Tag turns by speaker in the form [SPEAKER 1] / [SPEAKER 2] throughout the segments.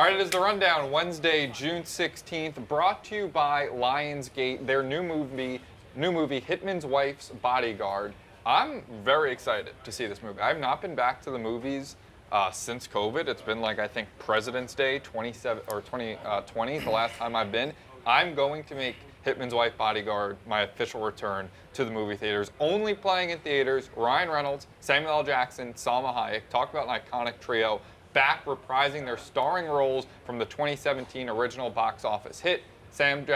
[SPEAKER 1] right, it is the Rundown, Wednesday, June 16th, brought to you by Lionsgate, their new movie, Hitman's Wife's Bodyguard. I'm very excited to see this movie. I have not been back to the movies since COVID. It's been like, I think, President's Day 2020, the last time I've been. I'm going to make Hitman's Wife Bodyguard my official return to the movie theaters. Only playing in theaters, Ryan Reynolds, Samuel L. Jackson, Salma Hayek. Talk about an iconic trio. Back reprising their starring roles from the 2017 original box office hit. The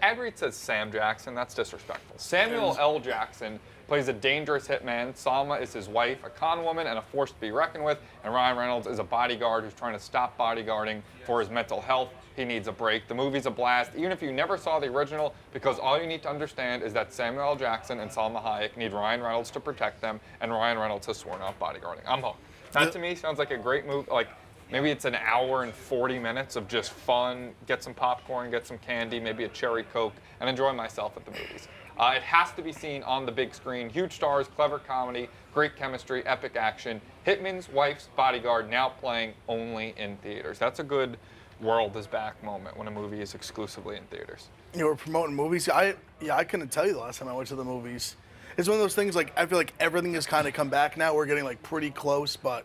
[SPEAKER 1] ad read says Sam Jackson. That's disrespectful. Samuel L. Jackson plays a dangerous hitman. Salma is his wife, a con woman and a force to be reckoned with. And Ryan Reynolds is a bodyguard who's trying to stop bodyguarding for his mental health. He needs a break. The movie's a blast, even if you never saw the original, because all you need to understand is that Samuel L. Jackson and Salma Hayek need Ryan Reynolds to protect them, and Ryan Reynolds has sworn out bodyguarding. I'm hooked. That to me sounds like a great movie. Like, maybe it's an hour and 40 minutes of just fun, get some popcorn, get some candy, maybe a cherry Coke, and enjoy myself at the movies. It has to be seen on the big screen. Huge stars, clever comedy, great chemistry, epic action. Hitman's Wife's Bodyguard now playing only in theaters. That's a good world is back moment when a movie is exclusively in theaters.
[SPEAKER 2] You were promoting movies. I couldn't tell you the last time I went to the movies. It's one of those things, like, I feel like everything has kind of come back now. We're getting, like, pretty close, but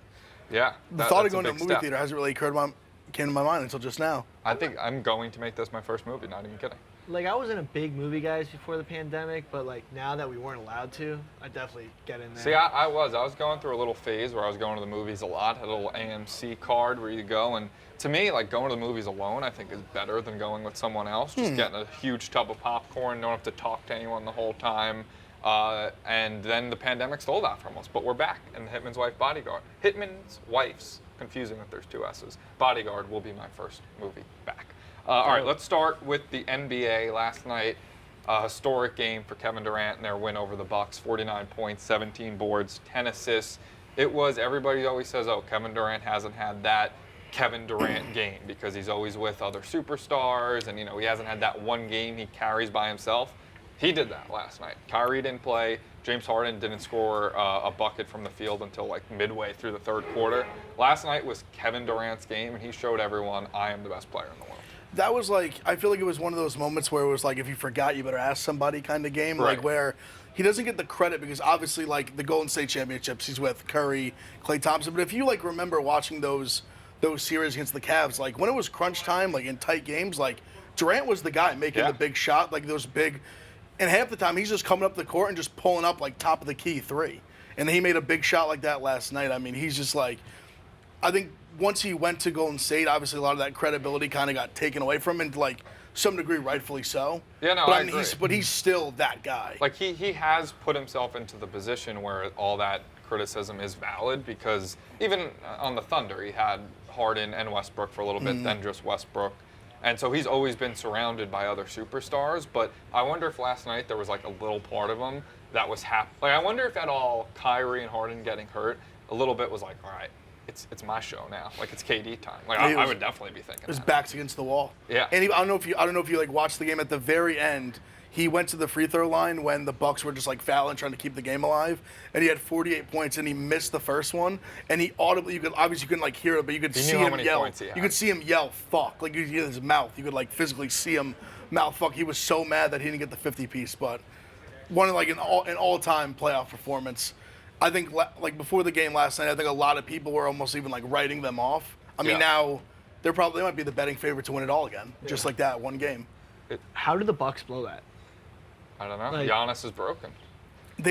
[SPEAKER 1] yeah,
[SPEAKER 2] the thought of going to a movie theater hasn't really came to my mind until just now.
[SPEAKER 1] I think I'm going to make this my first movie, not even kidding.
[SPEAKER 3] Like, I wasn't a big movie guy before the pandemic, but, like, now that we weren't allowed to, I definitely get in there.
[SPEAKER 1] See, I was going through a little phase where I was going to the movies a lot, had a little AMC card where you go, and to me, like, going to the movies alone, I think, is better than going with someone else. Just getting a huge tub of popcorn, don't have to talk to anyone the whole time. And then the pandemic stole that from us, but we're back in Hitman's Wife Bodyguard. Hitman's Wife's, confusing that there's two S's. Bodyguard will be my first movie back. All right, let's start with the NBA. Last night, a historic game for Kevin Durant and their win over the Bucks. 49 points, 17 boards, 10 assists. It was, everybody always says, oh, Kevin Durant hasn't had that Kevin Durant game because he's always with other superstars, and, you know, he hasn't had that one game he carries by himself. He did that last night. Kyrie didn't play. James Harden didn't score a bucket from the field until like midway through the third quarter. Last night was Kevin Durant's game, and he showed everyone, I am the best player in the world.
[SPEAKER 2] That was like, I feel like it was one of those moments where it was like, if you forgot, you better ask somebody kind of game.
[SPEAKER 1] Right.
[SPEAKER 2] Like where he doesn't get the credit because obviously like the Golden State Championships, he's with Curry, Klay Thompson. But if you like remember watching those series against the Cavs, like when it was crunch time, like in tight games, like Durant was the guy making the big shot, like those big. And half the time, he's just coming up the court and just pulling up, like, top of the key three. And he made a big shot like that last night. I mean, he's just like, I think once he went to Golden State, obviously a lot of that credibility kind of got taken away from him, to, like, some degree, rightfully so.
[SPEAKER 1] Yeah, no,
[SPEAKER 2] but
[SPEAKER 1] I agree.
[SPEAKER 2] But he's still that guy.
[SPEAKER 1] Like, he has put himself into the position where all that criticism is valid, because even on the Thunder, he had Harden and Westbrook for a little bit, then just Westbrook. And so he's always been surrounded by other superstars, but I wonder if last night there was like a little part of him that was happy. Like, I wonder if at all Kyrie and Harden getting hurt, a little bit was like, all right, it's my show now. Like, it's KD time. Like, I would definitely be thinking
[SPEAKER 2] his
[SPEAKER 1] that.
[SPEAKER 2] back's against the wall.
[SPEAKER 1] Yeah.
[SPEAKER 2] And I don't know if you like watched the game at the very end. He went to the free throw line when the Bucks were just like fouling, trying to keep the game alive, and he had 48 points, and he missed the first one, and he audibly, you couldn't like hear it, but you could see him yell. You could see him yell, "Fuck!" Like you could hear his mouth. You could like physically see him mouth fuck. He was so mad that he didn't get the 50-piece, but one of like an all-time playoff performance. I think like before the game last night, I think a lot of people were almost even like writing them off. I mean, now they might be the betting favorite to win it all again, just like that one game.
[SPEAKER 3] How did the Bucks blow that?
[SPEAKER 1] I don't know.
[SPEAKER 3] Like,
[SPEAKER 1] Giannis is broken.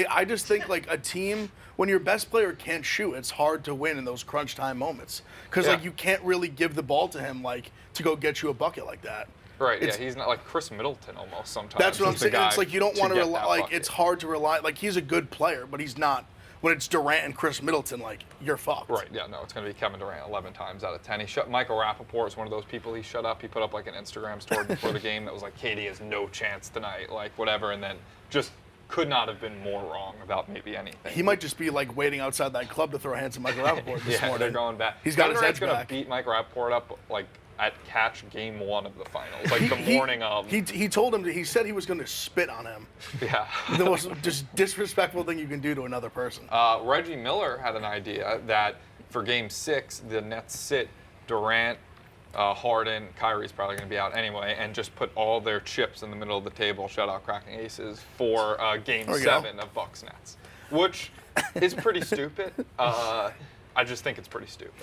[SPEAKER 2] I just think like a team, when your best player can't shoot, it's hard to win in those crunch time moments. Because like you can't really give the ball to him like to go get you a bucket like that.
[SPEAKER 1] Right, he's not like Chris Middleton almost sometimes.
[SPEAKER 2] That's what I'm saying. It's like you don't want to rely, like
[SPEAKER 1] bucket.
[SPEAKER 2] It's hard to rely, like he's a good player, but he's not. When it's Durant and Chris Middleton, like, you're fucked.
[SPEAKER 1] Right, yeah, no, it's going to be Kevin Durant 11 times out of 10. Michael Rappaport is one of those people he shut up. He put up, like, an Instagram story before the game that was like, KD has no chance tonight, like, whatever, and then just could not have been more wrong about maybe anything.
[SPEAKER 2] He might just be, like, waiting outside that club to throw hands at Michael Rappaport this morning.
[SPEAKER 1] They're going back.
[SPEAKER 2] He's got his edge
[SPEAKER 1] going to
[SPEAKER 2] back.
[SPEAKER 1] beat Mike Rappaport up, like, at catch game 1 of the finals, like the morning of.
[SPEAKER 2] He told him, he said he was going to spit on him.
[SPEAKER 1] Yeah.
[SPEAKER 2] The most just disrespectful thing you can do to another person.
[SPEAKER 1] Reggie Miller had an idea that for game 6, the Nets sit Durant, Harden, Kyrie's probably going to be out anyway, and just put all their chips in the middle of the table, shut out cracking aces for Game 7 of Bucks Nets, which is pretty stupid. I just think it's pretty stupid.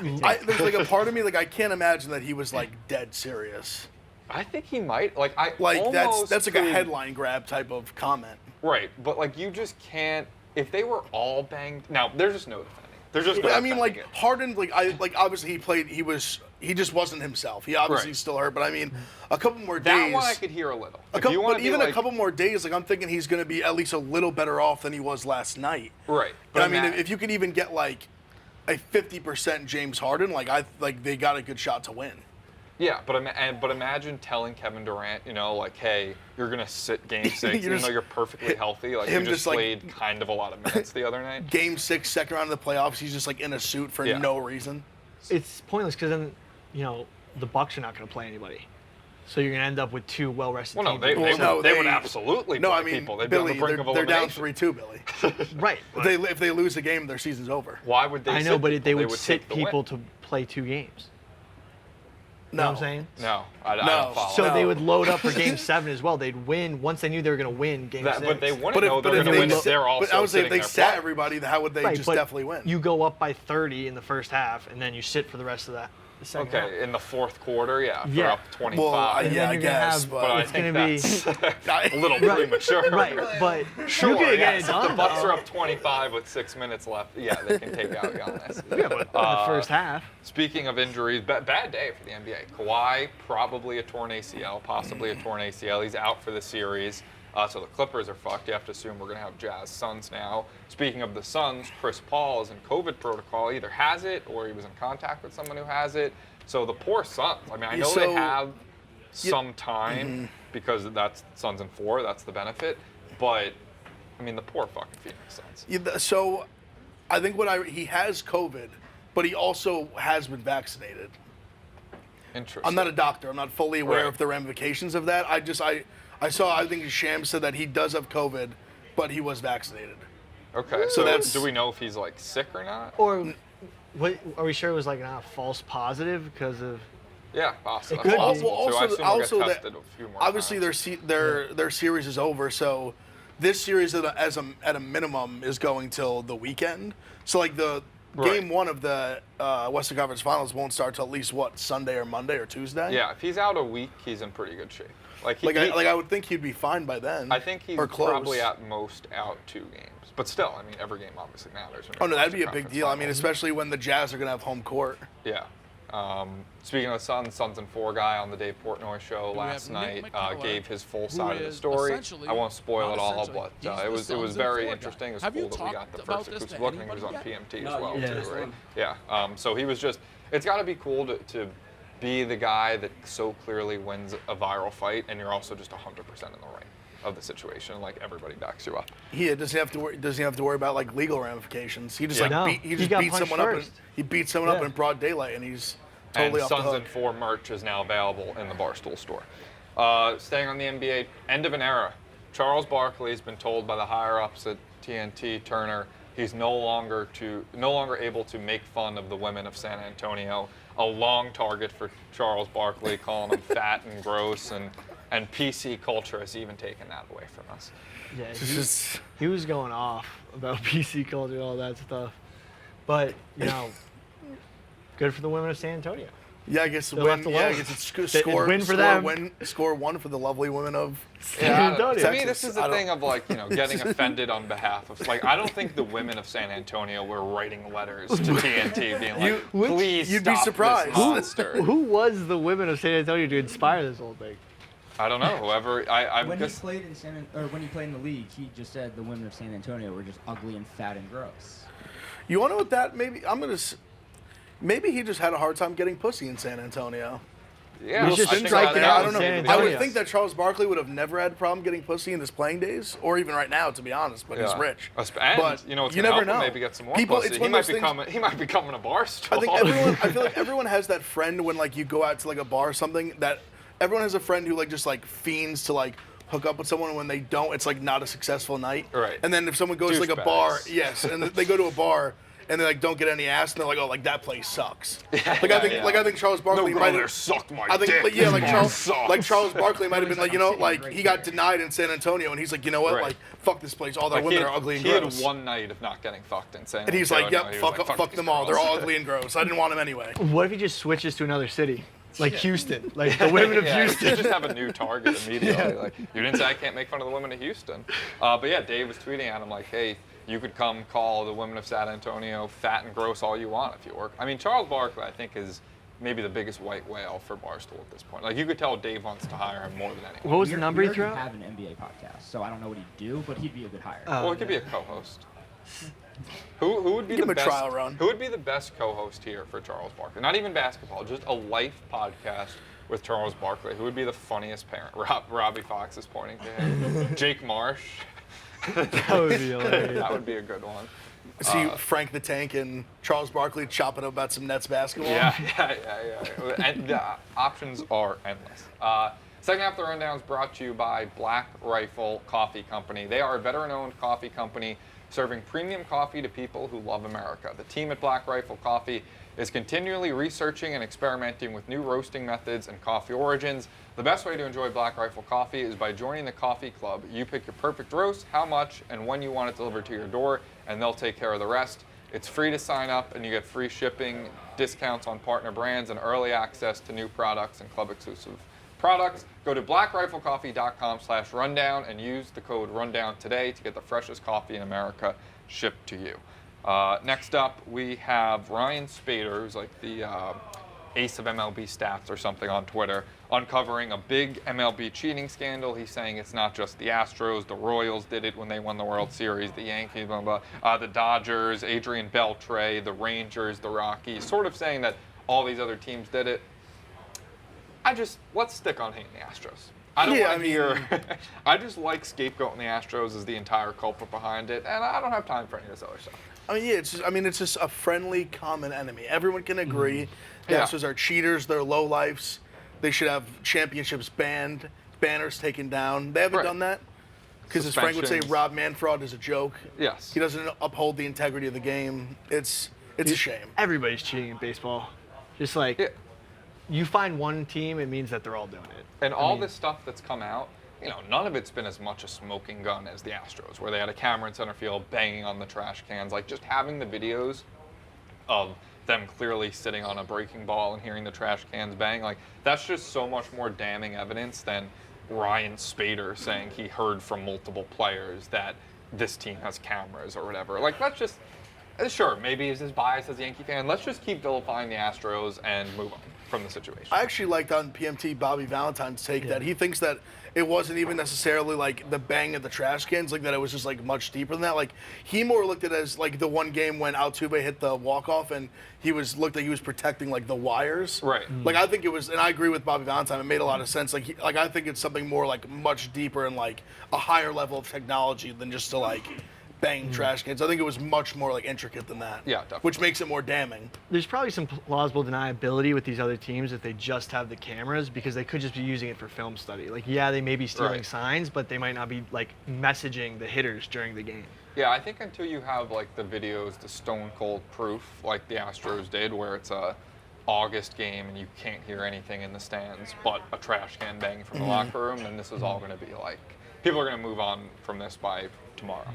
[SPEAKER 2] There's like a part of me, like, I can't imagine that he was like dead serious.
[SPEAKER 1] I think he might. Like
[SPEAKER 2] That's like a headline grab type of comment.
[SPEAKER 1] Right, but like you just can't. If they were all banged, now there's just no defending. There's just no defending
[SPEAKER 2] like
[SPEAKER 1] it.
[SPEAKER 2] Harden, obviously he just wasn't himself. He obviously still hurt, but I mean, a couple more days.
[SPEAKER 1] That one I could hear a little.
[SPEAKER 2] A couple more days, like I'm thinking he's going to be at least a little better off than he was last night.
[SPEAKER 1] Right,
[SPEAKER 2] but I mean, if you could even get like a 50% James Harden, they got a good shot to win.
[SPEAKER 1] Yeah, but imagine telling Kevin Durant, like, hey, you're gonna sit Game 6, even though you're perfectly healthy. Like you just played kind of a lot of minutes the other night.
[SPEAKER 2] Game 6, second round of the playoffs, he's just like in a suit for no reason.
[SPEAKER 3] It's pointless because then, the Bucks are not going to play anybody, so you're going to end up with two well-rested teams.
[SPEAKER 1] They would absolutely play people. They'd
[SPEAKER 2] Billy,
[SPEAKER 1] be on the brink of
[SPEAKER 2] they're down
[SPEAKER 1] elimination.
[SPEAKER 2] 3-2, Billy.
[SPEAKER 3] Right.
[SPEAKER 2] If they lose a game, their season's over.
[SPEAKER 1] Why would they?
[SPEAKER 3] I know, but they would
[SPEAKER 1] sit
[SPEAKER 3] sit people to play 2 games.
[SPEAKER 2] No.
[SPEAKER 3] You know what I'm saying?
[SPEAKER 1] No, I don't follow.
[SPEAKER 3] So they would load up for Game 7 as well. They'd win once they knew they were going to win Game 6.
[SPEAKER 1] But they wouldn't know they're going to win if they're also
[SPEAKER 2] But I would say if they sat
[SPEAKER 1] playing.
[SPEAKER 2] everybody, how would they just definitely win?
[SPEAKER 3] You go up by 30 in the first half, and then you sit for the rest of the second half.
[SPEAKER 1] In the fourth quarter, if they're up 25.
[SPEAKER 2] Well,
[SPEAKER 3] I
[SPEAKER 2] guess.
[SPEAKER 1] But I
[SPEAKER 3] it's
[SPEAKER 1] think
[SPEAKER 3] going to
[SPEAKER 1] that's a little premature.
[SPEAKER 3] Right, but
[SPEAKER 1] Sure,
[SPEAKER 3] you can get it
[SPEAKER 1] if
[SPEAKER 3] done.
[SPEAKER 1] the Bucks are up 25 with 6 minutes left, they can take out Giannis.
[SPEAKER 3] Yeah, but in the first half.
[SPEAKER 1] Speaking of injuries, bad day for the NBA. Kawhi, probably a torn ACL, possibly a torn ACL. He's out for the series. So the Clippers are fucked. You have to assume we're going to have Jazz Suns now. Speaking of the Suns, Chris Paul is in COVID protocol. Either has it or he was in contact with someone who has it. So the poor Suns. I mean, I know they have some time because that's Suns in 4. That's the benefit. But, I mean, the poor fucking Phoenix Suns.
[SPEAKER 2] Yeah, so I think he has COVID, but he also has been vaccinated.
[SPEAKER 1] Interesting.
[SPEAKER 2] I'm not a doctor. I'm not fully aware of the ramifications of that. I think Shams said that he does have COVID, but he was vaccinated.
[SPEAKER 1] Okay, so do we know if he's like sick or not?
[SPEAKER 3] Or are we sure it was like not a false positive because of?
[SPEAKER 1] Yeah, possibly.
[SPEAKER 2] Also,
[SPEAKER 1] obviously
[SPEAKER 2] their series is over, so this series at a minimum is going till the weekend. So like the Game 1 of the Western Conference Finals won't start till at least Sunday or Monday or Tuesday.
[SPEAKER 1] Yeah, if he's out a week, he's in pretty good shape.
[SPEAKER 2] I would think he'd be fine by then.
[SPEAKER 1] I think he's probably at most out 2 games. But still, I mean, every game obviously matters.
[SPEAKER 2] Oh, no, that'd be a big deal. I mean, especially when the Jazz are going to have home court.
[SPEAKER 1] Yeah. Speaking of the Suns in 4 guy on the Dave Portnoy show last night gave his full side of the story. I won't spoil it all, but it was very interesting. It was cool that we got the first exclusive look, and he was on PMT as well, too, right? Yeah. So he was just, it's got to be cool to be the guy that so clearly wins a viral fight, and you're also just 100% in the right of the situation. Like everybody backs you up.
[SPEAKER 2] He doesn't have to worry about like legal ramifications. He just beat someone up. He beat someone up in broad daylight, and he's totally off the hook.
[SPEAKER 1] Suns in 4 merch is now available in the Barstool store. Staying on the NBA, end of an era. Charles Barkley has been told by the higher ups at TNT Turner he's no longer able to make fun of the women of San Antonio. A long target for Charles Barkley, calling them fat and gross, and PC culture has even taken that away from us.
[SPEAKER 3] Yeah, he was going off about PC culture and all that stuff. But, good for the women of San Antonio.
[SPEAKER 2] Yeah, I guess
[SPEAKER 3] win for them.
[SPEAKER 2] Score 1 for the lovely women of
[SPEAKER 3] San Antonio.
[SPEAKER 1] To me, this is the thing of getting offended on behalf of I don't think the women of San Antonio were writing letters to TNT being like, please
[SPEAKER 2] you'd
[SPEAKER 1] stop
[SPEAKER 2] be surprised.
[SPEAKER 1] This monster.
[SPEAKER 3] Who was the women of San Antonio to inspire this whole thing?
[SPEAKER 1] I don't know. Whoever
[SPEAKER 4] when he played in the league, he just said the women of San Antonio were just ugly and fat and gross.
[SPEAKER 2] You want to know what that maybe he just had a hard time getting pussy in San Antonio.
[SPEAKER 1] Yeah,
[SPEAKER 3] he's just
[SPEAKER 2] I don't know. I would think that Charles Barkley would have never had a problem getting pussy in his playing days, or even right now, to be honest. But he's rich.
[SPEAKER 1] And you never know. Maybe get some more pussy. He might become a bar star.
[SPEAKER 2] I feel like everyone has that friend when you go out to a bar or something, that everyone has a friend who just fiends to hook up with someone. When they don't, it's not a successful night.
[SPEAKER 1] Right.
[SPEAKER 2] And then if someone goes to a bar, yes, and they go to a bar. and they like don't get any ass, and they're like, oh, like that place sucks.
[SPEAKER 1] Yeah,
[SPEAKER 2] Like I think Charles Barkley
[SPEAKER 1] no
[SPEAKER 2] might
[SPEAKER 1] girl there
[SPEAKER 2] have
[SPEAKER 1] sucked my
[SPEAKER 2] I think
[SPEAKER 1] dick.
[SPEAKER 2] yeah,
[SPEAKER 1] This bar sucks.
[SPEAKER 2] Charles Barkley might have been
[SPEAKER 4] He's
[SPEAKER 2] like,
[SPEAKER 4] like, I'm sitting
[SPEAKER 2] like
[SPEAKER 4] right
[SPEAKER 2] he got
[SPEAKER 4] here.
[SPEAKER 2] denied in San Antonio, and he's like, you know what,
[SPEAKER 1] Right.
[SPEAKER 2] like fuck this place, all their
[SPEAKER 1] Like,
[SPEAKER 2] women are ugly and gross.
[SPEAKER 1] He had one night of not getting fucked in San
[SPEAKER 2] And he's like,
[SPEAKER 1] Antonio.
[SPEAKER 2] yep,
[SPEAKER 1] He was
[SPEAKER 2] fuck,
[SPEAKER 1] like,
[SPEAKER 2] fuck
[SPEAKER 1] these
[SPEAKER 2] them all. They're
[SPEAKER 1] girls.
[SPEAKER 2] all ugly and gross. I didn't want them anyway.
[SPEAKER 3] What if he just switches to another city, like Houston, like the women of
[SPEAKER 1] Yeah,
[SPEAKER 3] Houston?
[SPEAKER 1] you just have a new target immediately. Like, you didn't say I can't make fun of the women of Houston. But yeah, Dave was tweeting at him like, hey, you could come call the women of San Antonio fat and gross all you want if you work. I mean, Charles Barkley, I think, is maybe the biggest white whale for Barstool at this point. Like, you could tell Dave wants to hire him more than anyone.
[SPEAKER 3] What was the number
[SPEAKER 4] we
[SPEAKER 3] he threw
[SPEAKER 4] already
[SPEAKER 3] out?
[SPEAKER 4] have an NBA podcast, so I don't know what he'd do, but he'd be a good hire.
[SPEAKER 1] Well, it could be a co-host. Who would be
[SPEAKER 2] Give
[SPEAKER 1] the
[SPEAKER 2] him a
[SPEAKER 1] best?
[SPEAKER 2] trial run.
[SPEAKER 1] Who would be the best co-host here for Charles Barkley? Not even basketball, just a life podcast with Charles Barkley. Who would be the funniest parent? Robbie Fox is pointing to him. Jake Marsh.
[SPEAKER 3] That would be hilarious.
[SPEAKER 1] That would be a good one.
[SPEAKER 2] See Frank the Tank and Charles Barkley chopping up about some Nets basketball.
[SPEAKER 1] Yeah. And the options are endless. Second half of the rundown is brought to you by Black Rifle Coffee Company. They are a veteran-owned coffee company serving premium coffee to people who love America. The team at Black Rifle Coffee is continually researching and experimenting with new roasting methods and coffee origins. The best way to enjoy Black Rifle Coffee is by joining the coffee club. You pick your perfect roast, how much, and when you want it delivered to your door, and they'll take care of the rest. It's free to sign up, and you get free shipping, discounts on partner brands, and early access to new products and club-exclusive products. Go to blackriflecoffee.com/rundown and use the code rundown today to get the freshest coffee in America shipped to you. Next up, we have Ryan Spader, who's like the ace of MLB stats or something on Twitter, uncovering a big MLB cheating scandal. He's saying it's not just the Astros, the Royals did it when they won the World Series, the Yankees, blah, blah, blah, the Dodgers, Adrian Beltre, the Rangers, the Rockies, sort of saying that all these other teams did it. Let's stick on hating the Astros. I don't want to hear. I just like scapegoating the Astros as the entire culprit behind it, and I don't have time for any of this other stuff.
[SPEAKER 2] I mean, yeah, it's just a friendly common enemy. Everyone can agree the
[SPEAKER 1] Yeah.
[SPEAKER 2] Astros are cheaters, they're lowlifes. They should have championships banned, banners taken down. They haven't
[SPEAKER 1] Right.
[SPEAKER 2] done that. Because as Frank would say,
[SPEAKER 1] Suspensions.
[SPEAKER 2] Rob Manfred is a joke.
[SPEAKER 1] Yes.
[SPEAKER 2] He doesn't uphold the integrity of the game. It's a shame.
[SPEAKER 3] Everybody's cheating in baseball. Just like
[SPEAKER 1] Yeah.
[SPEAKER 3] you find one team, it means that they're all doing it.
[SPEAKER 1] And all this stuff that's come out, none of it's been as much a smoking gun as the Astros, where they had a camera in center field banging on the trash cans. Like, just having the videos of them clearly sitting on a breaking ball and hearing the trash cans bang, like, that's just so much more damning evidence than Ryan Spader saying he heard from multiple players that this team has cameras or whatever. Like, let's just, sure, maybe he's his bias as a Yankee fan. Let's just keep vilifying the Astros and move on from the situation.
[SPEAKER 2] I actually liked on PMT Bobby Valentine's take that he thinks that it wasn't even necessarily like the bang of the trash cans, like that it was just like much deeper than that. Like he more looked at it as like the one game when Altuve hit the walk-off and he looked like he was protecting like the wires.
[SPEAKER 1] Right.
[SPEAKER 2] Like I think it was, and I agree with Bobby Valentine. It made a lot of sense. Like I think it's something more like much deeper and like a higher level of technology than just to like bang trash cans. I think it was much more like intricate than that.
[SPEAKER 1] Yeah, definitely.
[SPEAKER 2] Which makes it more damning.
[SPEAKER 3] There's probably some plausible deniability with these other teams if they just have the cameras because they could just be using it for film study. Like, yeah, they may be stealing
[SPEAKER 1] Right.
[SPEAKER 3] signs, but they might not be like messaging the hitters during the game.
[SPEAKER 1] Yeah, I think until you have like the videos, the stone cold proof, like the Astros did, where it's a August game and you can't hear anything in the stands but a trash can banging from the locker room, then this is all going to be like, people are going to move on from this by tomorrow.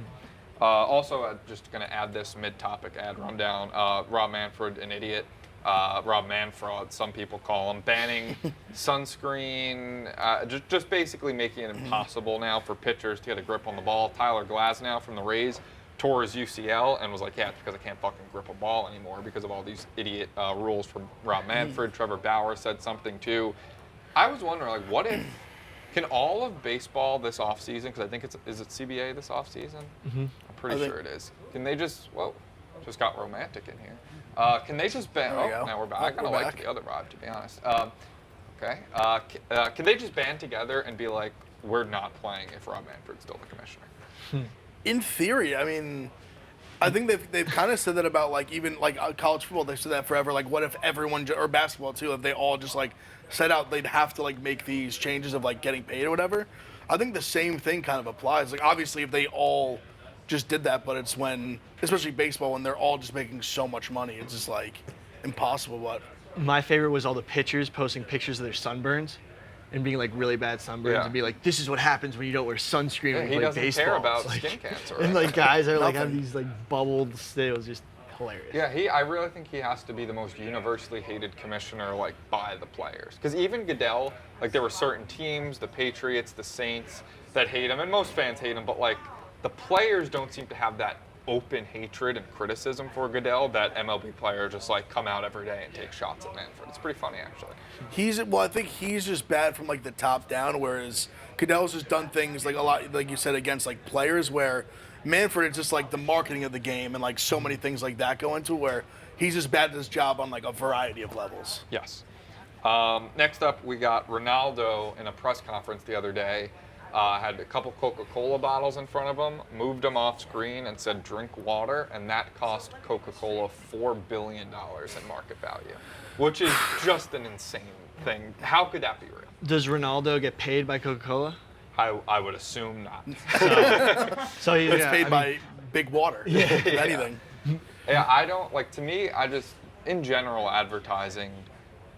[SPEAKER 1] Also, just going to add this mid-topic ad rundown. Rob Manfred, an idiot. Rob Manfred, some people call him, banning sunscreen, just basically making it impossible now for pitchers to get a grip on the ball. Tyler Glasnow from the Rays tore his UCL and was like, yeah, it's because I can't fucking grip a ball anymore because of all these idiot rules from Rob Manfred. Trevor Bauer said something too. I was wondering, like, what if, can all of baseball this offseason, because I think is it CBA this offseason? Mm-hmm. I'm pretty sure it is. Can they just got romantic in here. Can they just ban,
[SPEAKER 2] There we go.
[SPEAKER 1] now we're back. I kind of
[SPEAKER 2] We're
[SPEAKER 1] liked
[SPEAKER 2] back.
[SPEAKER 1] the other Rob, to be honest. Can they just band together and be like, we're not playing if Rob Manfred's still the commissioner?
[SPEAKER 2] In theory, I mean, I think they've kind of said that about like even like college football. They said that forever. Like, what if everyone or basketball too? If they all just like set out, they'd have to like make these changes of like getting paid or whatever. I think the same thing kind of applies. Like, obviously, if they all just did that, but it's when, especially baseball, when they're all just making so much money, it's just like impossible. But
[SPEAKER 3] My favorite was all the pitchers posting pictures of their sunburns and being like really bad sunburns
[SPEAKER 1] Yeah.
[SPEAKER 3] and be like, this is what happens when you don't wear sunscreen when
[SPEAKER 1] he
[SPEAKER 3] you play
[SPEAKER 1] doesn't
[SPEAKER 3] baseball.
[SPEAKER 1] care about
[SPEAKER 3] It's like,
[SPEAKER 1] skin cancer.
[SPEAKER 3] And like guys are like have
[SPEAKER 2] Nothing.
[SPEAKER 3] these like bubbled stills, just hilarious.
[SPEAKER 1] Yeah, I really think he has to be the most universally hated commissioner, like, by the players. Because even Goodell, like, there were certain teams, the Patriots, the Saints, that hate him, and most fans hate him, but, like, the players don't seem to have that open hatred and criticism for Goodell that MLB players just, like, come out every day and take shots at Manfred. It's pretty funny, actually.
[SPEAKER 2] I think he's just bad from like the top down, whereas Goodell's just done things like a lot, like you said, against like players where Manfred is just like the marketing of the game and like so many things like that go into where he's just bad at his job on like a variety of levels.
[SPEAKER 1] Yes. Next up, we got Ronaldo in a press conference the other day. Had a couple Coca Cola bottles in front of him, moved them off screen, and said, drink water, and that cost Coca Cola $4 billion in market value, which is just an insane thing. How could that be real?
[SPEAKER 3] Does Ronaldo get paid by Coca-Cola?
[SPEAKER 1] I would assume not.
[SPEAKER 3] So he
[SPEAKER 2] It's
[SPEAKER 3] yeah,
[SPEAKER 2] paid
[SPEAKER 3] I
[SPEAKER 2] by
[SPEAKER 3] mean,
[SPEAKER 2] big water, if anything.
[SPEAKER 1] Yeah, I don't, like, to me, I just, in general, advertising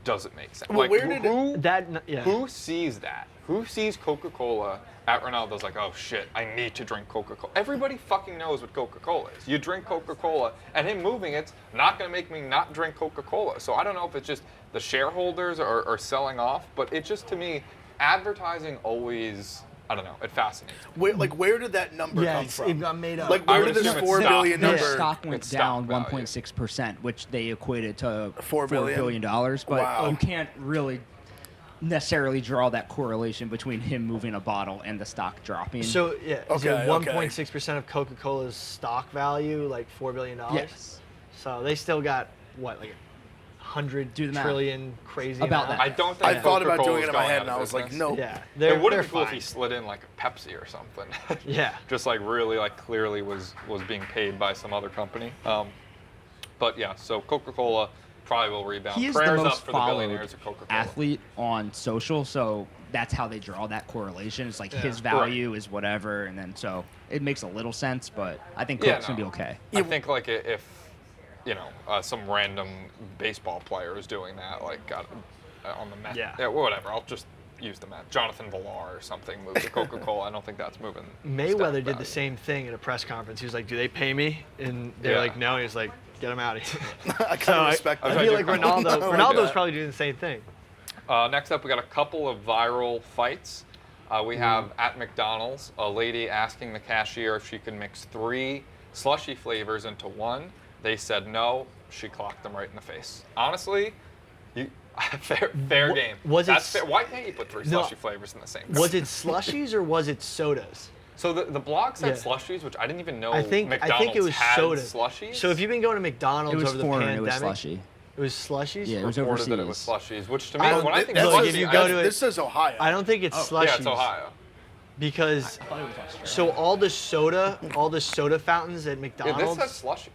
[SPEAKER 1] doesn't make sense.
[SPEAKER 2] Well,
[SPEAKER 1] like,
[SPEAKER 2] where did
[SPEAKER 1] who sees that? Who sees Coca-Cola at Ronaldo's like, oh shit, I need to drink Coca-Cola. Everybody fucking knows what Coca-Cola is. You drink Coca-Cola, and him moving it's not going to make me not drink Coca-Cola. So I don't know if it's just the shareholders are selling off, but it just, to me, advertising always, I don't know, it fascinates me.
[SPEAKER 2] Where did that number come
[SPEAKER 3] yes,
[SPEAKER 2] from?
[SPEAKER 3] it got made up.
[SPEAKER 2] Like,
[SPEAKER 1] I
[SPEAKER 2] where
[SPEAKER 1] would
[SPEAKER 2] did this
[SPEAKER 1] assume it's
[SPEAKER 2] $4
[SPEAKER 1] stock.
[SPEAKER 2] billion
[SPEAKER 4] Their
[SPEAKER 2] number?
[SPEAKER 4] stock went
[SPEAKER 1] It's stock
[SPEAKER 4] down
[SPEAKER 1] value.
[SPEAKER 4] 1.6%, which they equated to
[SPEAKER 2] $4 billion?
[SPEAKER 4] $4 billion. But
[SPEAKER 2] Wow.
[SPEAKER 4] you can't really necessarily draw that correlation between him moving a bottle and the stock dropping.
[SPEAKER 3] So yeah, is
[SPEAKER 2] Okay,
[SPEAKER 3] it 1.6% of Coca-Cola's stock value, like $4 billion?
[SPEAKER 4] yes.
[SPEAKER 3] So they still got what, like 100
[SPEAKER 4] Do the math.
[SPEAKER 3] trillion crazy
[SPEAKER 4] About
[SPEAKER 3] amount?
[SPEAKER 4] that.
[SPEAKER 1] I don't think
[SPEAKER 2] I thought about
[SPEAKER 1] Coca-Cola's
[SPEAKER 2] doing it in my
[SPEAKER 1] going
[SPEAKER 2] head,
[SPEAKER 1] out
[SPEAKER 2] and
[SPEAKER 1] of
[SPEAKER 2] I was like,
[SPEAKER 1] business.
[SPEAKER 2] no.
[SPEAKER 3] Yeah,
[SPEAKER 1] It would
[SPEAKER 3] they're
[SPEAKER 1] have been cool if
[SPEAKER 3] fine.
[SPEAKER 1] he slid in like a Pepsi or something.
[SPEAKER 3] Yeah.
[SPEAKER 1] Just like really like clearly was being paid by some other company. But yeah, so Coca-Cola probably will rebound.
[SPEAKER 4] He is
[SPEAKER 1] Prayers
[SPEAKER 4] the
[SPEAKER 1] up
[SPEAKER 4] most
[SPEAKER 1] for the
[SPEAKER 4] followed
[SPEAKER 1] billionaires of Coca-Cola.
[SPEAKER 4] athlete on social, so that's how they draw that correlation. It's like his
[SPEAKER 3] Yeah.
[SPEAKER 4] value is whatever, and then so it makes a little sense, but I think
[SPEAKER 1] Yeah,
[SPEAKER 4] Coke's gonna be
[SPEAKER 1] no.
[SPEAKER 4] okay.
[SPEAKER 1] I think like if you know some random baseball player is doing that, like on the Mets,
[SPEAKER 3] Yeah.
[SPEAKER 1] whatever. I'll just use the Mets. Jonathan Villar or something moved to Coca-Cola. I don't think that's moving.
[SPEAKER 3] Mayweather
[SPEAKER 1] stock
[SPEAKER 3] did
[SPEAKER 1] value.
[SPEAKER 3] the same thing at a press conference. He was like, "Do they pay me?" And they're
[SPEAKER 1] Yeah.
[SPEAKER 3] like, "No." He was like, "Get him out of here."
[SPEAKER 2] I kind
[SPEAKER 3] So
[SPEAKER 2] of respect
[SPEAKER 3] I
[SPEAKER 2] that.
[SPEAKER 3] feel like Ronaldo.
[SPEAKER 2] No,
[SPEAKER 3] Ronaldo's
[SPEAKER 2] yeah.
[SPEAKER 3] probably doing the same thing.
[SPEAKER 1] Next up, we got a couple of viral fights. We have at McDonald's a lady asking the cashier if she could mix 3 slushy flavors into one. They said no. She clocked them right in the face. Honestly, fair game.
[SPEAKER 3] was it
[SPEAKER 1] That's
[SPEAKER 3] s-
[SPEAKER 1] fair. Why can't you put 3
[SPEAKER 3] No.
[SPEAKER 1] slushy flavors in the same?
[SPEAKER 3] Was it slushies or was it sodas?
[SPEAKER 1] So the blog said
[SPEAKER 3] Yeah.
[SPEAKER 1] slushies, which I didn't even know
[SPEAKER 3] I think
[SPEAKER 1] McDonald's
[SPEAKER 3] it was
[SPEAKER 1] had
[SPEAKER 3] sodas.
[SPEAKER 1] slushies.
[SPEAKER 3] So if you've been going to McDonald's
[SPEAKER 4] It was
[SPEAKER 3] over the
[SPEAKER 4] foreign, it
[SPEAKER 3] pandemic,
[SPEAKER 4] was slushy.
[SPEAKER 3] it was slushies.
[SPEAKER 4] Yeah, it was
[SPEAKER 1] reported that it was
[SPEAKER 4] overseas.
[SPEAKER 1] slushies, which to me,
[SPEAKER 3] I don't-
[SPEAKER 1] when I think
[SPEAKER 2] That's-
[SPEAKER 3] Look,
[SPEAKER 1] slushy,
[SPEAKER 3] if you
[SPEAKER 1] I-
[SPEAKER 3] go to it-
[SPEAKER 2] This says Ohio.
[SPEAKER 3] I don't think it's slushies.
[SPEAKER 1] yeah, it's Ohio.
[SPEAKER 3] Because
[SPEAKER 4] I thought it was Australia.
[SPEAKER 3] so all the soda fountains at
[SPEAKER 1] Yeah,
[SPEAKER 3] McDonald's.
[SPEAKER 1] this says slushy.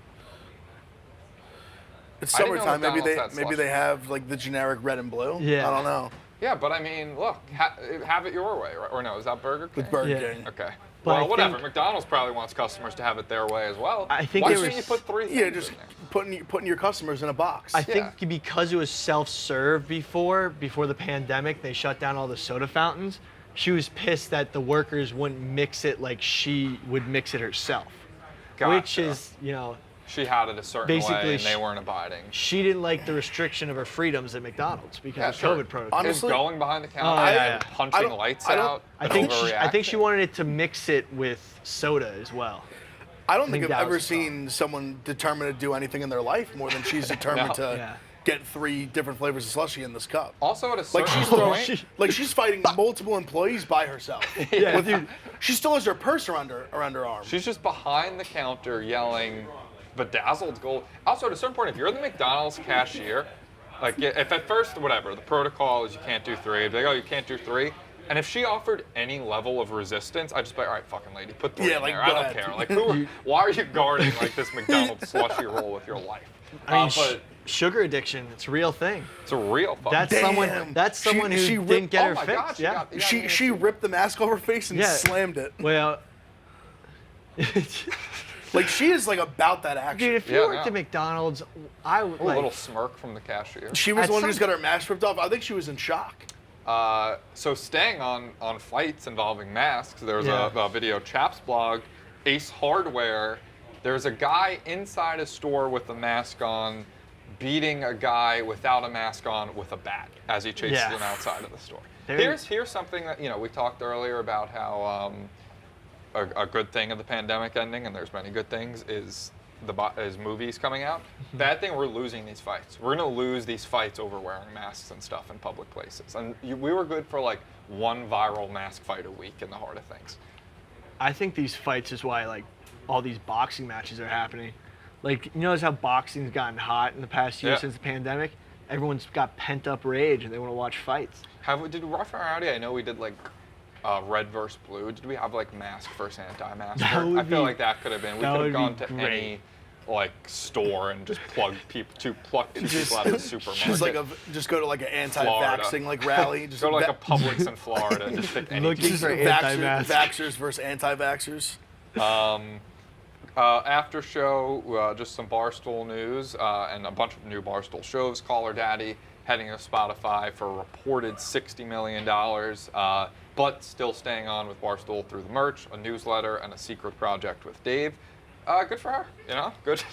[SPEAKER 2] It's
[SPEAKER 1] I didn't know
[SPEAKER 2] summertime. Maybe
[SPEAKER 1] McDonald's had
[SPEAKER 2] they
[SPEAKER 1] slushy.
[SPEAKER 2] have like the generic red and blue.
[SPEAKER 3] Yeah.
[SPEAKER 2] I don't know.
[SPEAKER 1] Yeah, but I mean, look, have it your way, right? Or no, is that Burger King?
[SPEAKER 2] With Burger
[SPEAKER 3] Yeah.
[SPEAKER 2] King.
[SPEAKER 1] Okay.
[SPEAKER 3] But I
[SPEAKER 1] Well, whatever.
[SPEAKER 3] think-
[SPEAKER 1] McDonald's probably wants customers to have it their way as well.
[SPEAKER 3] I think
[SPEAKER 1] Why
[SPEAKER 3] they were
[SPEAKER 1] shouldn't you put 3
[SPEAKER 2] Yeah,
[SPEAKER 1] things
[SPEAKER 2] just
[SPEAKER 1] in there?
[SPEAKER 2] putting your customers in a box.
[SPEAKER 3] I
[SPEAKER 1] Yeah.
[SPEAKER 3] think because it was self-serve before the pandemic, they shut down all the soda fountains. She was pissed that the workers wouldn't mix it like she would mix it herself, which
[SPEAKER 1] Gotcha.
[SPEAKER 3] is,
[SPEAKER 1] She had it a certain way
[SPEAKER 3] basically
[SPEAKER 1] and they weren't abiding.
[SPEAKER 3] she didn't like the restriction of her freedoms at McDonald's because
[SPEAKER 1] Yeah,
[SPEAKER 3] of
[SPEAKER 1] sure.
[SPEAKER 3] COVID protocols.
[SPEAKER 2] Honestly-
[SPEAKER 1] Is going behind the counter
[SPEAKER 3] Oh, yeah,
[SPEAKER 1] and
[SPEAKER 3] yeah.
[SPEAKER 1] punching
[SPEAKER 2] I don't-
[SPEAKER 1] lights
[SPEAKER 2] I don't-
[SPEAKER 1] out.
[SPEAKER 3] I
[SPEAKER 1] an
[SPEAKER 3] think she
[SPEAKER 1] overreaction?
[SPEAKER 3] wanted it to mix it with soda as well.
[SPEAKER 2] I don't think
[SPEAKER 3] think
[SPEAKER 2] I've
[SPEAKER 3] that
[SPEAKER 2] ever
[SPEAKER 3] was the
[SPEAKER 2] seen someone determined to do anything in their life more than she's determined
[SPEAKER 1] No.
[SPEAKER 2] to
[SPEAKER 3] Yeah.
[SPEAKER 2] get 3 different flavors of slushy in this cup.
[SPEAKER 1] Also at a
[SPEAKER 2] Like
[SPEAKER 1] certain
[SPEAKER 2] she's throwing,
[SPEAKER 1] point,
[SPEAKER 2] like she's fighting multiple employees by herself.
[SPEAKER 3] Yeah,
[SPEAKER 2] With- she still has her purse around her arm.
[SPEAKER 1] she's just behind the counter yelling, bedazzled gold. Also, at a certain point, if you're the McDonald's cashier, like if at first, whatever, the protocol is you can't do 3, they're like, oh, you can't do 3. And if she offered any level of resistance, I'd just be like, all right, fucking lady, put 3
[SPEAKER 2] Yeah,
[SPEAKER 1] in
[SPEAKER 2] like,
[SPEAKER 1] there. I
[SPEAKER 2] go
[SPEAKER 1] don't
[SPEAKER 2] ahead.
[SPEAKER 1] care. Like, why are you guarding like this McDonald's slushy roll with your life?
[SPEAKER 3] I mean,
[SPEAKER 1] But
[SPEAKER 3] sugar addiction, it's a real thing.
[SPEAKER 1] it's a real fucking
[SPEAKER 3] That's
[SPEAKER 2] Damn.
[SPEAKER 3] someone. That's
[SPEAKER 2] She-
[SPEAKER 3] someone who
[SPEAKER 2] she
[SPEAKER 3] didn't
[SPEAKER 2] ripped-
[SPEAKER 3] get
[SPEAKER 1] oh
[SPEAKER 3] her
[SPEAKER 1] my
[SPEAKER 3] fixed.
[SPEAKER 1] God,
[SPEAKER 3] yeah.
[SPEAKER 1] you got
[SPEAKER 2] she
[SPEAKER 1] me
[SPEAKER 2] she ripped the mask off her face and
[SPEAKER 3] Yeah.
[SPEAKER 2] slammed it.
[SPEAKER 3] Well,
[SPEAKER 2] Like, she is like about that action.
[SPEAKER 3] Dude, if you
[SPEAKER 1] Yeah,
[SPEAKER 3] worked
[SPEAKER 1] no.
[SPEAKER 3] at McDonald's, I would
[SPEAKER 1] A
[SPEAKER 3] like.
[SPEAKER 1] little smirk from the cashier.
[SPEAKER 2] She was
[SPEAKER 3] At
[SPEAKER 2] the one who
[SPEAKER 3] some-
[SPEAKER 2] just got her mask ripped off. I think she was in shock.
[SPEAKER 1] So staying on fights involving masks, there was
[SPEAKER 3] Yeah.
[SPEAKER 1] a video Chaps blog, Ace Hardware. There's a guy inside a store with a mask on, beating a guy without a mask on with a bat as he chases
[SPEAKER 3] Yeah.
[SPEAKER 1] him outside of the store.
[SPEAKER 3] There-
[SPEAKER 1] Here's something that we talked earlier about how a good thing of the pandemic ending, and there's many good things, is movies coming out. Bad thing, we're losing these fights. We're gonna lose these fights over wearing masks and stuff in public places. And we were good for like one viral mask fight a week in the heart of things.
[SPEAKER 3] I think these fights is why like all these boxing matches are happening. Like, you notice how boxing's gotten hot in the past year
[SPEAKER 1] Yeah.
[SPEAKER 3] since the pandemic? Everyone's got pent up rage and they want to watch fights.
[SPEAKER 1] Did Rough and Rowdy? I know we did like red versus blue. Did we have like mask versus anti-mask?
[SPEAKER 3] That
[SPEAKER 1] I
[SPEAKER 3] would
[SPEAKER 1] feel
[SPEAKER 3] be-
[SPEAKER 1] like that could have been. We
[SPEAKER 3] that
[SPEAKER 1] could
[SPEAKER 3] would
[SPEAKER 1] have
[SPEAKER 3] be
[SPEAKER 1] gone to
[SPEAKER 3] great.
[SPEAKER 1] any like store and just pluck two people out of the supermarket.
[SPEAKER 2] Just go to like an anti-vaxxing like rally. Just
[SPEAKER 1] Go to like a
[SPEAKER 2] va-
[SPEAKER 1] Publix in Florida and just pick any
[SPEAKER 3] Look,
[SPEAKER 1] two.
[SPEAKER 3] these are
[SPEAKER 2] vaxxers,
[SPEAKER 3] anti-mask.
[SPEAKER 2] vaxxers versus anti-vaxxers.
[SPEAKER 1] After show, just some Barstool news and a bunch of new Barstool shows. Call Her Daddy heading to Spotify for a reported $60 million, but still staying on with Barstool through the merch, a newsletter, and a secret project with Dave. Good for her, good.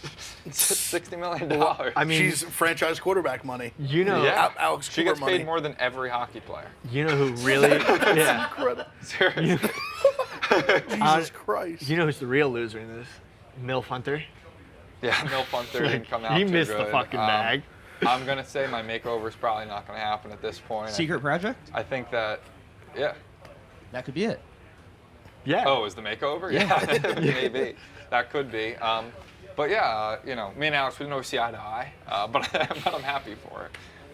[SPEAKER 1] $60 million.
[SPEAKER 3] I mean,
[SPEAKER 2] She's franchise quarterback money.
[SPEAKER 3] you know,
[SPEAKER 1] yeah,
[SPEAKER 2] Alex
[SPEAKER 1] she
[SPEAKER 2] Cooper
[SPEAKER 1] gets
[SPEAKER 2] money.
[SPEAKER 1] paid more than every hockey player.
[SPEAKER 3] you know who really, yeah.
[SPEAKER 1] Seriously.
[SPEAKER 2] Jesus Christ.
[SPEAKER 3] You know who's the real loser in this? Milf Hunter.
[SPEAKER 1] Yeah, Milf Hunter didn't come out
[SPEAKER 3] He
[SPEAKER 1] too
[SPEAKER 3] missed the
[SPEAKER 1] good.
[SPEAKER 3] fucking bag.
[SPEAKER 1] I'm gonna say my makeover is probably not gonna happen at this point.
[SPEAKER 4] Secret project?
[SPEAKER 1] I think that, yeah.
[SPEAKER 4] That could be it.
[SPEAKER 3] Yeah.
[SPEAKER 1] Oh, is the makeover? Yeah, maybe. That could be. But yeah, me and Alex, we don't always see eye to eye, but I'm happy for it.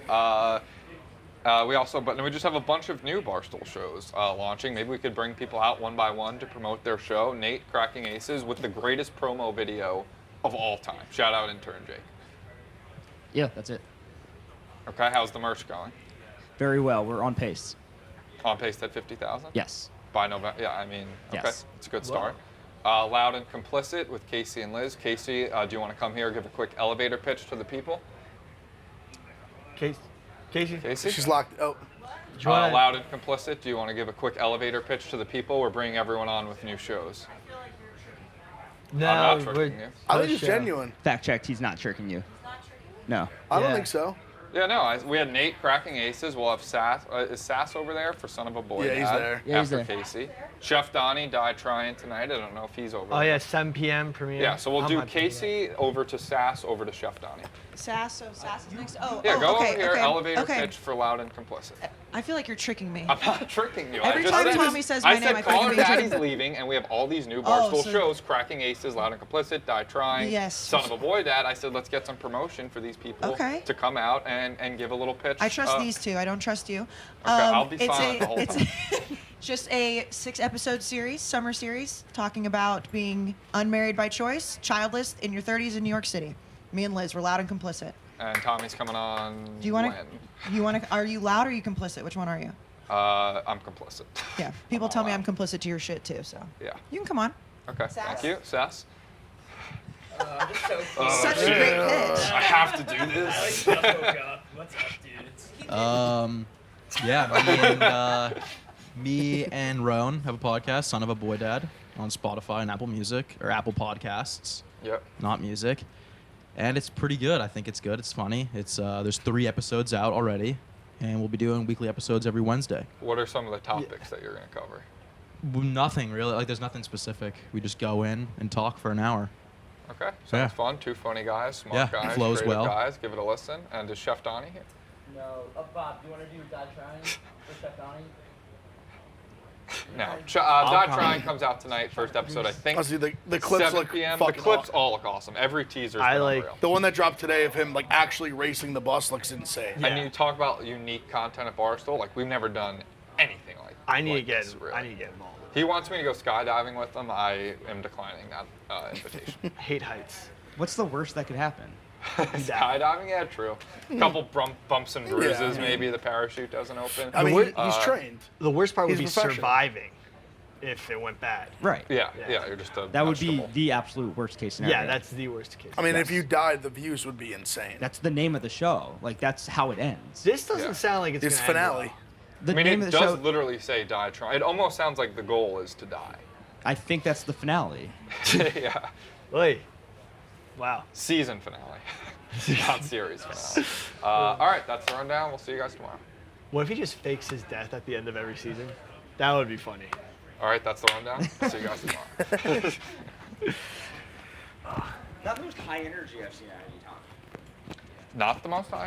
[SPEAKER 1] But we just have a bunch of new Barstool shows launching. Maybe we could bring people out one by one to promote their show. Nate cracking aces with the greatest promo video of all time. Shout out intern Jake.
[SPEAKER 4] Yeah, that's it.
[SPEAKER 1] Okay, how's the merch going?
[SPEAKER 4] Very well. We're on pace.
[SPEAKER 1] On pace at 50,000?
[SPEAKER 4] Yes.
[SPEAKER 1] By November, yeah, I mean, okay,
[SPEAKER 4] Yes.
[SPEAKER 1] it's a good start. Loud and Complicit with Casey and Liz. Casey, do you want to come here, give a quick elevator pitch to the people?
[SPEAKER 3] Casey?
[SPEAKER 1] Casey?
[SPEAKER 2] She's locked. Oh,
[SPEAKER 3] Do you wanna-
[SPEAKER 1] Loud and Complicit, do you want to give a quick elevator pitch to the people? We're bringing everyone on with new shows.
[SPEAKER 3] No,
[SPEAKER 1] I'm not
[SPEAKER 3] we're-
[SPEAKER 1] tricking you.
[SPEAKER 2] I think it's
[SPEAKER 3] show.
[SPEAKER 2] genuine.
[SPEAKER 4] Fact checked. He's not tricking you. No.
[SPEAKER 2] I don't
[SPEAKER 3] Yeah.
[SPEAKER 2] think so.
[SPEAKER 1] Yeah, no, we had Nate cracking aces. We'll have Sass. Is Sass over there for Son of a Boy?
[SPEAKER 2] Yeah, he's
[SPEAKER 1] Dad
[SPEAKER 2] there.
[SPEAKER 4] Yeah, he's
[SPEAKER 1] after
[SPEAKER 4] there.
[SPEAKER 1] Casey. Chef Donnie died trying tonight. I don't know if he's over
[SPEAKER 3] Oh
[SPEAKER 1] there.
[SPEAKER 3] yeah, 7 p.m. premiere.
[SPEAKER 1] Yeah, so we'll
[SPEAKER 3] I'm
[SPEAKER 1] do
[SPEAKER 3] not doing
[SPEAKER 1] Casey over to Sass over to Chef Donnie.
[SPEAKER 5] Sass is next. Oh,
[SPEAKER 1] Yeah,
[SPEAKER 5] oh,
[SPEAKER 1] go
[SPEAKER 5] okay,
[SPEAKER 1] over here,
[SPEAKER 5] okay,
[SPEAKER 1] elevator
[SPEAKER 5] okay.
[SPEAKER 1] pitch for Loud and Complicit.
[SPEAKER 5] I feel like you're tricking me.
[SPEAKER 1] I'm not tricking you.
[SPEAKER 5] Every
[SPEAKER 1] I just
[SPEAKER 5] time
[SPEAKER 1] said,
[SPEAKER 5] Tommy says my
[SPEAKER 1] I
[SPEAKER 5] name,
[SPEAKER 1] said
[SPEAKER 5] I
[SPEAKER 1] Call
[SPEAKER 5] think
[SPEAKER 1] Her
[SPEAKER 5] I'm being
[SPEAKER 1] Daddy's
[SPEAKER 5] tricked.
[SPEAKER 1] leaving, and we have all these new
[SPEAKER 5] Oh,
[SPEAKER 1] Barstool
[SPEAKER 5] so-
[SPEAKER 1] shows, Cracking Aces, Loud and Complicit, Die Trying,
[SPEAKER 5] Yes.
[SPEAKER 1] Son of a Boy Dad. I said, let's get some promotion for these people
[SPEAKER 5] Okay.
[SPEAKER 1] to come out and give a little pitch.
[SPEAKER 5] I trust these two. I don't trust you.
[SPEAKER 1] I'll be silent the whole
[SPEAKER 5] it's
[SPEAKER 1] time.
[SPEAKER 5] just a 6-episode series, summer series, talking about being unmarried by choice, childless in your 30s in New York City. Me and Liz, we're loud and complicit.
[SPEAKER 1] And Tommy's coming on.
[SPEAKER 5] Do you want
[SPEAKER 1] when?
[SPEAKER 5] to? You want to? Are you loud or are you complicit? Which one are you?
[SPEAKER 1] I'm complicit.
[SPEAKER 5] Yeah. People tell me I'm complicit to your shit too. So.
[SPEAKER 1] Yeah.
[SPEAKER 5] You can come on.
[SPEAKER 1] Okay. Thank you, Sass.
[SPEAKER 5] Such a great pitch.
[SPEAKER 1] I have to do this.
[SPEAKER 6] What's up, dudes? Me and Roan have a podcast, Son of a Boy Dad, on Spotify and Apple Music, or Apple Podcasts,
[SPEAKER 1] Yep.
[SPEAKER 6] not music. And it's pretty good. I think it's good. It's funny. It's there's 3 episodes out already, and we'll be doing weekly episodes every Wednesday.
[SPEAKER 1] What are some of the topics that you're going to cover?
[SPEAKER 6] Nothing really. Like there's nothing specific. We just go in and talk for an hour.
[SPEAKER 1] Okay. Sounds
[SPEAKER 6] Yeah.
[SPEAKER 1] fun. 2 funny guys, smart
[SPEAKER 6] Yeah,
[SPEAKER 1] guys,
[SPEAKER 6] flows
[SPEAKER 1] creative
[SPEAKER 6] well.
[SPEAKER 1] guys. Give it a listen. And is Chef Donnie here?
[SPEAKER 7] No. Bob, do you want to do Die Trying for Chef Donnie?
[SPEAKER 1] No.
[SPEAKER 3] I'll
[SPEAKER 1] Die
[SPEAKER 3] come.
[SPEAKER 1] Trying comes out tonight, first episode, I think.
[SPEAKER 2] Honestly, the clips
[SPEAKER 1] 7
[SPEAKER 2] look
[SPEAKER 1] p.m. The
[SPEAKER 2] fucking
[SPEAKER 1] clips
[SPEAKER 2] awesome.
[SPEAKER 1] all look awesome. Every teaser's
[SPEAKER 3] I
[SPEAKER 1] been
[SPEAKER 3] like-
[SPEAKER 1] unreal.
[SPEAKER 2] The one that dropped today of him like actually racing the bus looks insane.
[SPEAKER 3] Yeah.
[SPEAKER 1] And you talk about unique content at Barstool. Like, we've never done anything like
[SPEAKER 3] I need
[SPEAKER 1] like
[SPEAKER 3] to get.
[SPEAKER 1] this, really.
[SPEAKER 3] I need to get involved.
[SPEAKER 1] He wants me to go skydiving with him. I am declining that invitation.
[SPEAKER 3] I hate heights.
[SPEAKER 4] What's the worst that could happen?
[SPEAKER 1] Skydiving? Yeah, true. A couple bumps and bruises,
[SPEAKER 2] Yeah.
[SPEAKER 1] maybe the parachute doesn't open.
[SPEAKER 2] I mean,
[SPEAKER 3] word-
[SPEAKER 2] he's trained.
[SPEAKER 3] The worst part would
[SPEAKER 2] He's
[SPEAKER 3] be
[SPEAKER 2] professional.
[SPEAKER 3] surviving. if it went bad.
[SPEAKER 4] Right.
[SPEAKER 1] Yeah,
[SPEAKER 3] Yeah.
[SPEAKER 1] you're just a
[SPEAKER 4] That would be
[SPEAKER 1] vegetable.
[SPEAKER 4] the absolute worst case scenario.
[SPEAKER 3] Yeah, that's the worst case.
[SPEAKER 2] I mean,
[SPEAKER 4] Yes.
[SPEAKER 2] if you died, the views would be insane.
[SPEAKER 4] That's the name of the show. Like, that's how it ends.
[SPEAKER 3] This doesn't
[SPEAKER 1] Yeah.
[SPEAKER 3] sound like it's
[SPEAKER 2] It's
[SPEAKER 3] gonna
[SPEAKER 2] finale.
[SPEAKER 3] End
[SPEAKER 4] The
[SPEAKER 1] I mean,
[SPEAKER 4] name
[SPEAKER 1] it
[SPEAKER 4] of the
[SPEAKER 1] does
[SPEAKER 4] show,
[SPEAKER 1] literally say die trying. It almost sounds like the goal is to die.
[SPEAKER 4] I think that's the finale.
[SPEAKER 1] Yeah.
[SPEAKER 3] well. Oy. Wow.
[SPEAKER 1] Season finale. Not series finale. All right, that's the rundown. We'll see you guys tomorrow.
[SPEAKER 3] What if he just fakes his death at the end of every season? That would be funny.
[SPEAKER 1] All right, that's the rundown. See you guys tomorrow.
[SPEAKER 4] Not the most high energy I've seen at any time.
[SPEAKER 1] Not the most high